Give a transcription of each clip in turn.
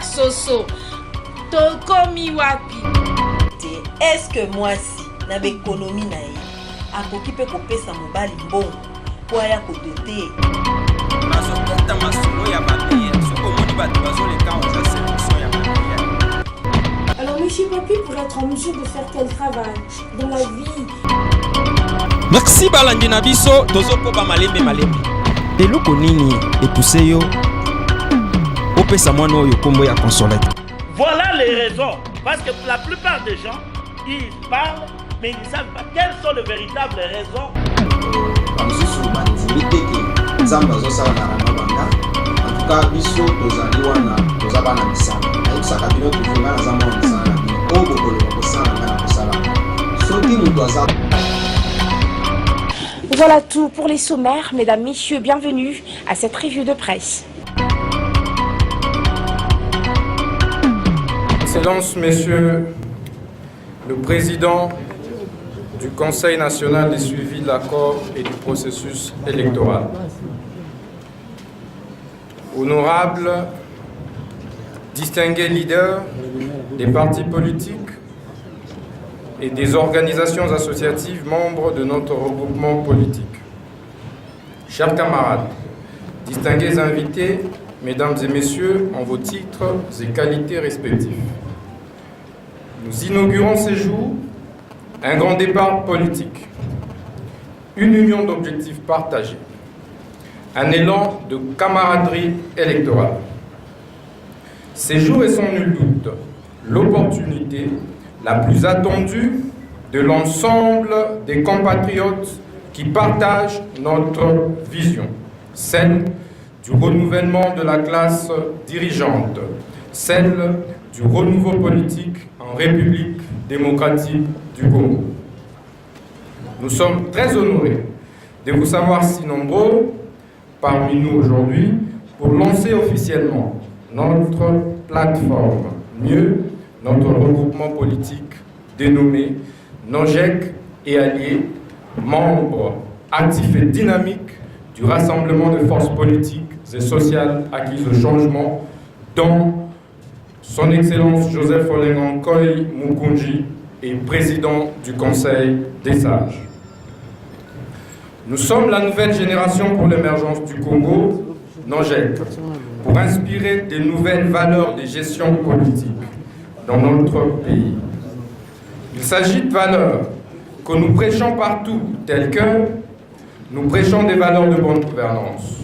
soso tokomi wapi. Est-ce que moi si na économie na ye akoki pe kopesa mobali mbongo po aya kodote nazo porta masolo ya papier soko moni bato bazo le camp za sélection ya papier. Alors monsieur Papi pour être en mesure de faire tel travail dans la vie. Merci balandi na biso tozoko ba malembe malembe. Eloko nini epousse yo opesa mwana oyo kombo ya Consolette. Voilà les raisons. Parce que la plupart des gens, ils parlent, mais ils ne savent pas quelles sont les véritables raisons. En tout cas, biso tozali wana tozaba na misala. Ayebisaka bino tufunga na zamba na misala. Ogo kolo kosala na kosala. Soki mutu aza. Voilà tout pour les sommaires. Mesdames, messieurs, bienvenue à cette revue de presse. Excellences, Messieurs, le Président du Conseil national de suivi de l'accord et du processus électoral. Honorables, distingués leaders des partis politiques et des organisations associatives membres de notre regroupement politique. Chers camarades, distingués invités, Mesdames et Messieurs, en vos titres et qualités respectifs. Nous inaugurons ces jours un grand départ politique, une union d'objectifs partagés, un élan de camaraderie électorale. Ces jours est sans nul doute l'opportunité la plus attendue de l'ensemble des compatriotes qui partagent notre vision, celle du renouvellement de la classe dirigeante, celle du renouveau politique en République démocratique du Congo. Nous sommes très honorés de vous savoir si nombreux parmi nous aujourd'hui pour lancer officiellement notre plateforme, mieux notre regroupement politique dénommé NOJEC et Alliés, membres actifs et dynamiques du rassemblement de forces politiques et sociales acquises au changement, dont son Excellence Joseph Olengankoy Mukunji est président du Conseil des sages. Nous sommes la nouvelle génération pour l'émergence du Congo, NOJEC, pour inspirer des nouvelles valeurs de gestion politique dans notre pays. Il s'agit de valeurs que nous prêchons partout, telles que nous prêchons des valeurs de bonne gouvernance,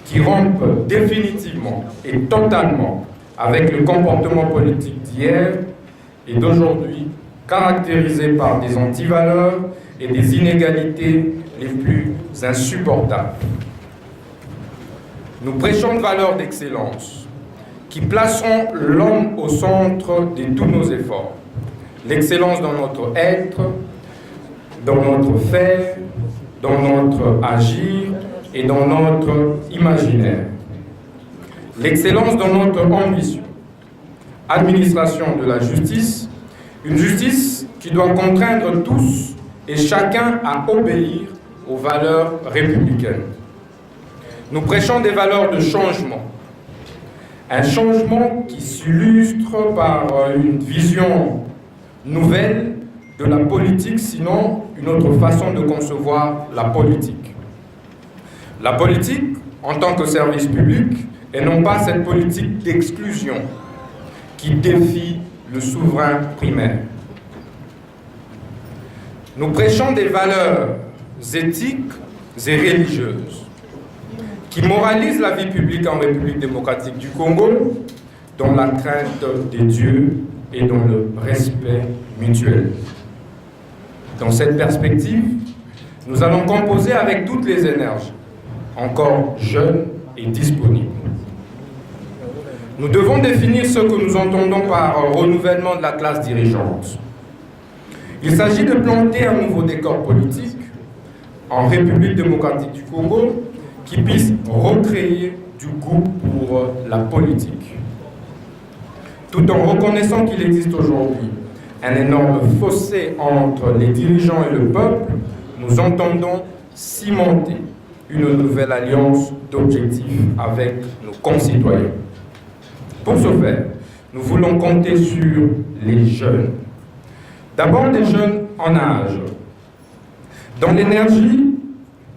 qui rompent définitivement et totalement avec le comportement politique d'hier et d'aujourd'hui, caractérisé par des antivaleurs et des inégalités les plus insupportables. Nous prêchons de valeurs d'excellence qui placeront l'homme au centre de tous nos efforts. L'excellence dans notre être, dans notre faire, dans notre agir et dans notre imaginaire. L'excellence dans notre ambition. Administration de la justice, une justice qui doit contraindre tous et chacun à obéir aux valeurs républicaines. Nous prêchons des valeurs de changement. Un changement qui s'illustre par une vision nouvelle de la politique, sinon une autre façon de concevoir la politique. La politique, en tant que service public, et non pas cette politique d'exclusion qui défie le souverain primaire. Nous prêchons des valeurs éthiques et religieuses qui moralisent la vie publique en République démocratique du Congo dans la crainte des dieux et dans le respect mutuel. Dans cette perspective, nous allons composer avec toutes les énergies, encore jeunes et disponibles. Nous devons définir ce que nous entendons par renouvellement de la classe dirigeante. Il s'agit de planter un nouveau décor politique en République démocratique du Congo qui puisse recréer du goût pour la politique. Tout en reconnaissant qu'il existe aujourd'hui un énorme fossé entre les dirigeants et le peuple, nous entendons cimenter une nouvelle alliance d'objectifs avec nos concitoyens. Pour ce faire, nous voulons compter sur les jeunes. D'abord des jeunes en âge. Dont l'énergie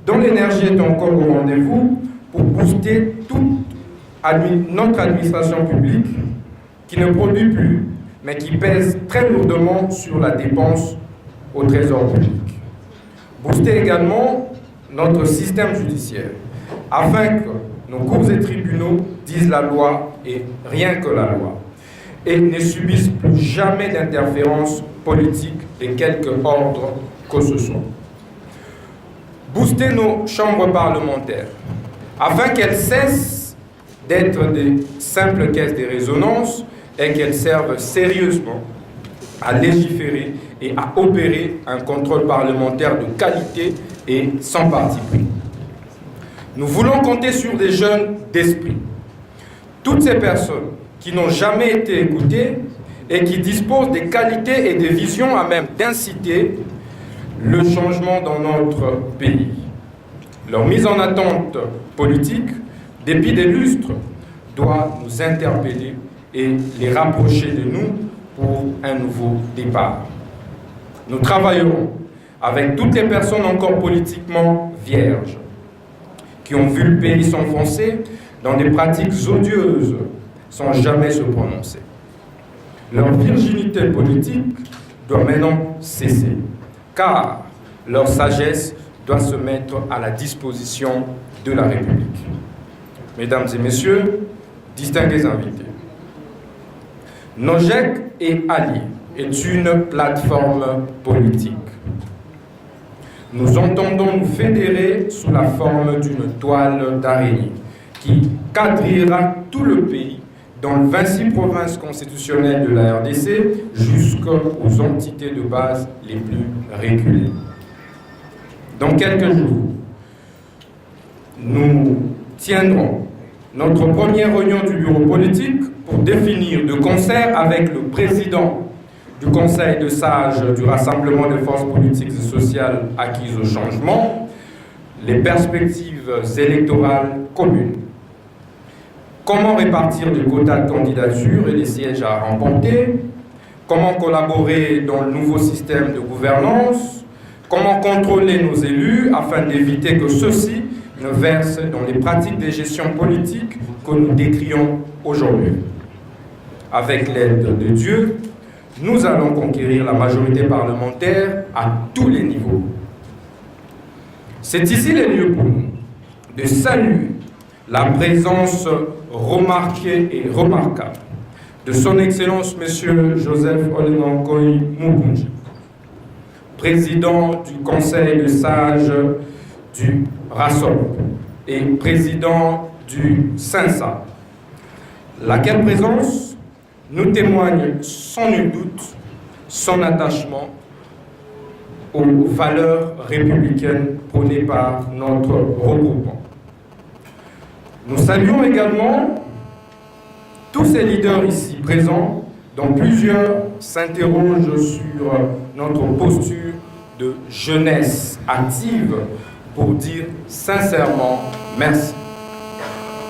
est encore au rendez-vous pour booster toute notre administration publique qui ne produit plus, mais qui pèse très lourdement sur la dépense au trésor public. Booster également notre système judiciaire, afin que nos cours et tribunaux disent la loi et rien que la loi, et ne subissent plus jamais d'interférence politique de quelque ordre que ce soit. Booster nos chambres parlementaires, afin qu'elles cessent d'être des simples caisses de résonance et qu'elles servent sérieusement à légiférer et à opérer un contrôle parlementaire de qualité et sans parti pris. Nous voulons compter sur des jeunes d'esprit. Toutes ces personnes qui n'ont jamais été écoutées et qui disposent des qualités et des visions à même d'inciter le changement dans notre pays. Leur mise en attente politique, dépit des lustres, doit nous interpeller et les rapprocher de nous pour un nouveau départ. Nous travaillerons avec toutes les personnes encore politiquement vierges, qui ont vu le pays s'enfoncer dans des pratiques odieuses sans jamais se prononcer. Leur virginité politique doit maintenant cesser, car leur sagesse doit se mettre à la disposition de la République. Mesdames et messieurs, distingués invités, Nogec et Alliés est une plateforme politique. Nous entendons nous fédérer sous la forme d'une toile d'araignée qui quadrillera tout le pays dans les 26 provinces constitutionnelles de la RDC jusqu'aux entités de base les plus reculées. Dans quelques jours, nous tiendrons notre première réunion du bureau politique pour définir de concert avec le président du Conseil de sages du Rassemblement des forces politiques et sociales acquises au changement, les perspectives électorales communes. Comment répartir des quotas de candidature et les sièges à remporter? Comment collaborer dans le nouveau système de gouvernance? Comment contrôler nos élus afin d'éviter que ceux-ci ne versent dans les pratiques de gestion politique que nous décrions aujourd'hui? Avec l'aide de Dieu, nous allons conquérir la majorité parlementaire à tous les niveaux. C'est ici le lieu pour nous de saluer la présence remarquée et remarquable de son Excellence M. Joseph Olenankoy Mukunji, président du Conseil de sages du RASOP et président du SINSA, laquelle présence nous témoigne sans nul doute son attachement aux valeurs républicaines prônées par notre regroupement. Nous saluons également tous ces leaders ici présents, dont plusieurs s'interrogent sur notre posture de jeunesse active pour dire sincèrement merci.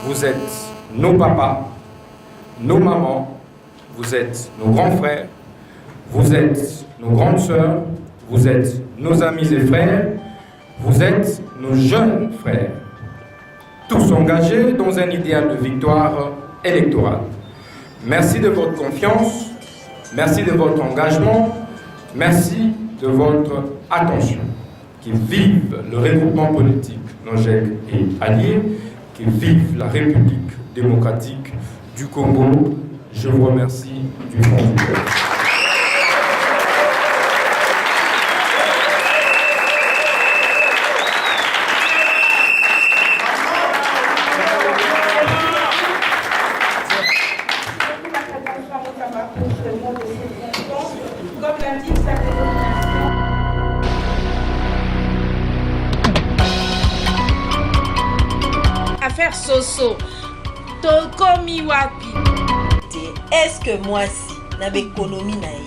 Vous êtes nos papas, nos mamans, vous êtes nos grands frères, vous êtes nos grandes sœurs, vous êtes nos amis et frères, vous êtes nos jeunes frères, tous engagés dans un idéal de victoire électorale. Merci de votre confiance, merci de votre engagement, merci de votre attention. Qu'ils vivent le regroupement politique Nogec et Alliés, qu'ils vivent la République démocratique du Congo. Je vous remercie du fond du cœur. Affaire Soso, tokomi wapi? Est-ce que mwasi na bekonomi na ye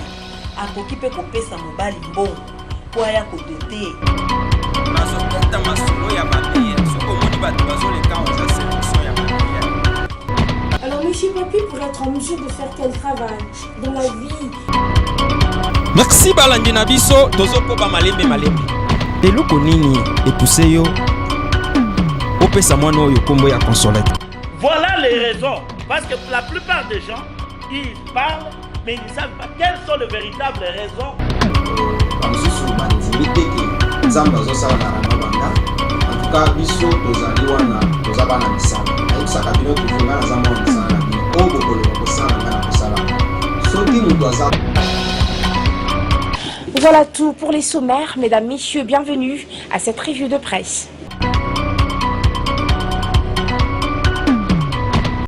akoki pe kopesa mobali mbongo po aya kodote nazoporta masolo ya babiya soko omoni bato bazoleka oza sélection ya babiya Alors, monsieur Papi, pour être en mesure de faire quel travail dans la vie? Merci balandi na biso tozokoba malembe malembe. Eloko nini epuse yo opesa mwana oyo kombo ya Consolette? Voilà les raisons. Parce que la plupart des gens, ils parlent, mais ils ne savent pas quelles sont les véritables raisons. bamosusu bandimi teke nzambe azosala na rano banda antuka biso tozali wana toza bana misala nayebisaka bino toujours nga naza mwana misala na bino oyo bokoloba kosala nga na kosala soki moto aza. Voilà tout pour les sommaires. Mesdames, messieurs, bienvenue à cette revue de presse.